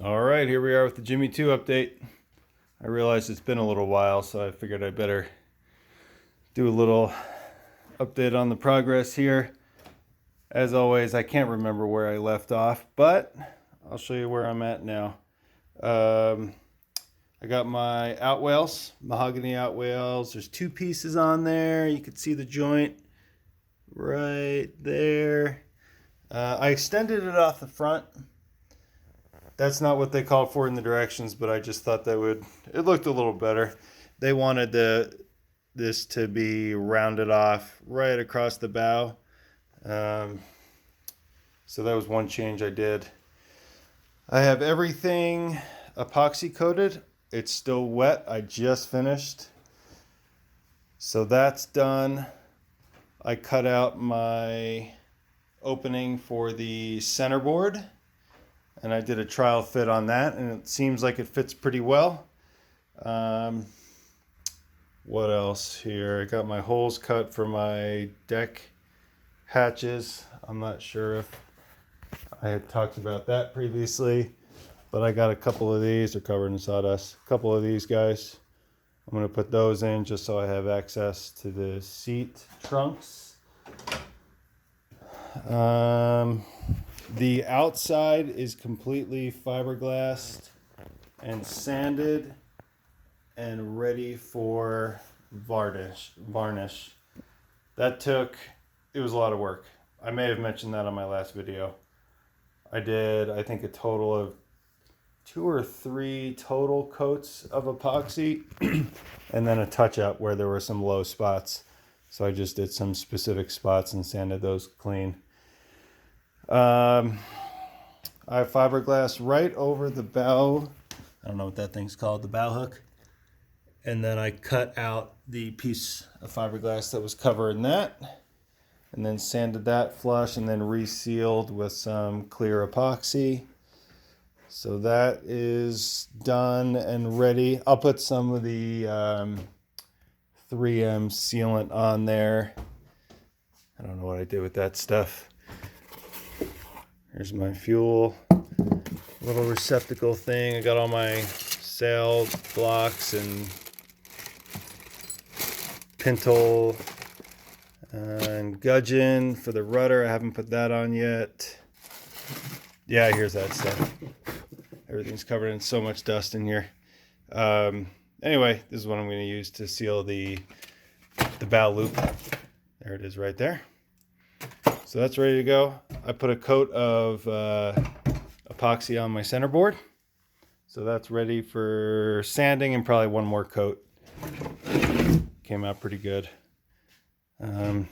All right, here we are with the Jimmy 2 update. I realized it's been a little while, so I figured I better do a little update on the progress here. As always, I can't remember where I left off, but I'll show you where I'm at now. I got my outwales, mahogany outwales. There's two pieces on there. You can see the joint right there. I extended it off the front. That's not what they called for in the directions, but I just thought it looked a little better. They wanted this to be rounded off right across the bow. So that was one change I did. I have everything epoxy coated. It's still wet. I just finished. So that's done. I cut out my opening for the centerboard, and I did a trial fit on that, and it seems like it fits pretty well. What else here? I got my holes cut for my deck hatches. I'm not sure if I had talked about that previously, but I got a couple of these. They're covered in sawdust. A couple of these guys. I'm going to put those in just so I have access to the seat trunks. The outside is completely fiberglassed and sanded and ready for varnish. It was a lot of work. I may have mentioned that on my last video. I did, I think, a total of 2 or 3 total coats of epoxy and then a touch up where there were some low spots. So I just did some specific spots and sanded those clean. I have fiberglass right over the bow. I don't know what that thing's called, the bow hook. And then I cut out the piece of fiberglass that was covering that, and then sanded that flush and then resealed with some clear epoxy. So that is done and ready. I'll put some of the 3M sealant on there. I don't know what I did with that stuff. Here's my fuel little receptacle thing. I got all my sail blocks and pintle and gudgeon for the rudder. I haven't put that on yet. Yeah, here's that stuff. Everything's covered in so much dust in here. Anyway, this is what I'm going to use to seal the bow loop. There it is right there. So that's ready to go. I put a coat of epoxy on my centerboard. So that's ready for sanding and probably one more coat. Came out pretty good. I'm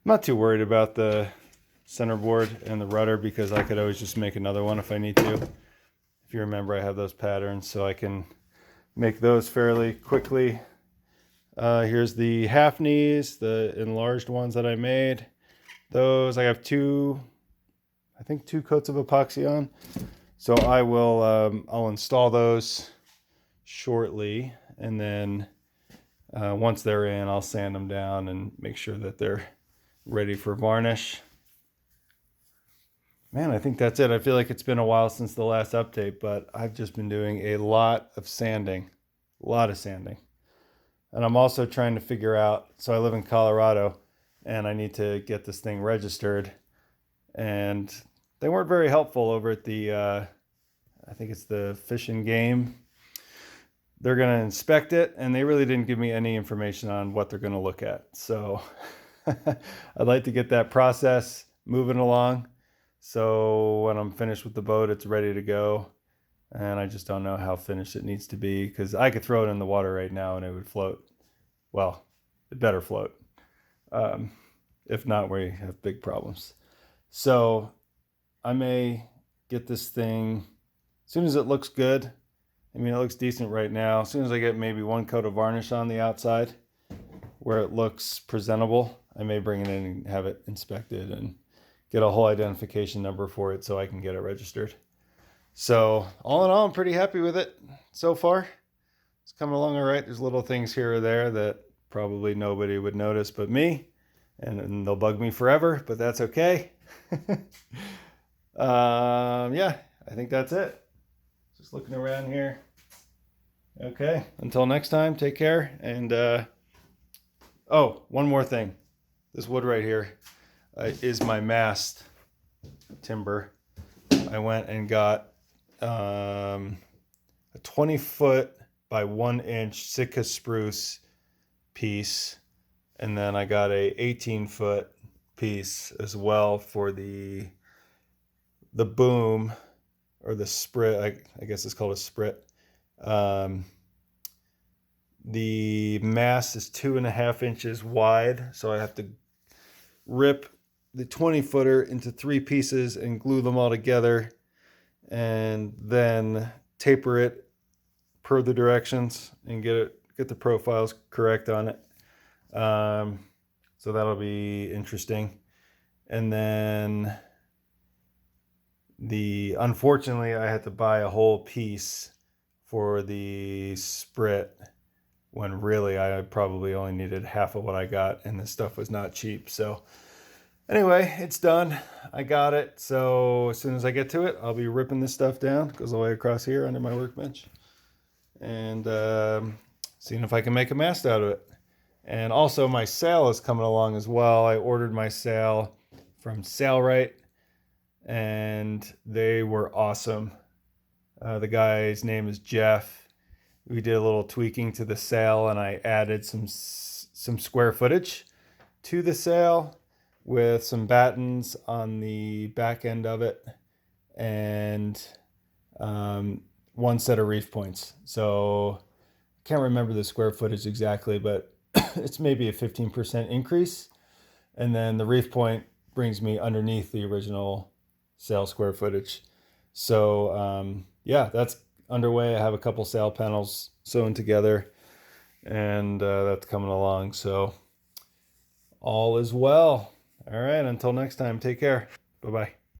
not too worried about the centerboard and the rudder because I could always just make another one if I need to. If you remember, I have those patterns, so I can make those fairly quickly. Here's the half knees, the enlarged ones that I made. Those, I have two coats of epoxy on. So I'll install those shortly, and then once they're in, I'll sand them down and make sure that they're ready for varnish. Man, I think that's it. I feel like it's been a while since the last update, but I've just been doing a lot of sanding. And I'm also trying to figure out, so I live in Colorado, and I need to get this thing registered. And they weren't very helpful over at the, I think it's the Fish and Game. They're going to inspect it, and they really didn't give me any information on what they're going to look at. So I'd like to get that process moving along. So when I'm finished with the boat, it's ready to go. And I just don't know how finished it needs to be because I could throw it in the water right now and it would float. Well, it better float. If not, we have big problems. So I may get this thing as soon as it looks good. I mean, it looks decent right now. As soon as I get maybe one coat of varnish on the outside where it looks presentable, I may bring it in and have it inspected and get a whole identification number for it so I can get it registered. So all in all, I'm pretty happy with it so far. It's coming along all right. There's little things here or there that probably nobody would notice but me, and they'll bug me forever, but that's okay. Yeah, I think that's it. Just looking around here. Okay, until next time, take care. And oh, one more thing. This wood right here is my mast timber. I went and got a 20-foot by 1-inch Sitka spruce piece, and then I got a 18-foot piece as well for the boom, or the sprit. I guess it's called a sprit. The mast is 2.5 inches wide, so I have to rip the 20-footer into 3 pieces and glue them all together, and then taper it per the directions and get the profiles correct on it. So that'll be interesting. And then unfortunately I had to buy a whole piece for the sprit, when really I probably only needed half of what I got, and this stuff was not cheap. So anyway, it's done. I got it. So as soon as I get to it, I'll be ripping this stuff down. It goes all the way across here under my workbench. And seeing if I can make a mast out of it. And also my sail is coming along as well. I ordered my sail from Sailrite, and they were awesome. The guy's name is Jeff. We did a little tweaking to the sail, and I added some square footage to the sail with some battens on the back end of it, and one set of reef points. So I can't remember the square footage exactly, but it's maybe a 15% increase. And then the reef point brings me underneath the original sail square footage. So yeah, that's underway. I have a couple sail panels sewn together, and that's coming along. So all is well. All right, until next time, take care. Bye-bye.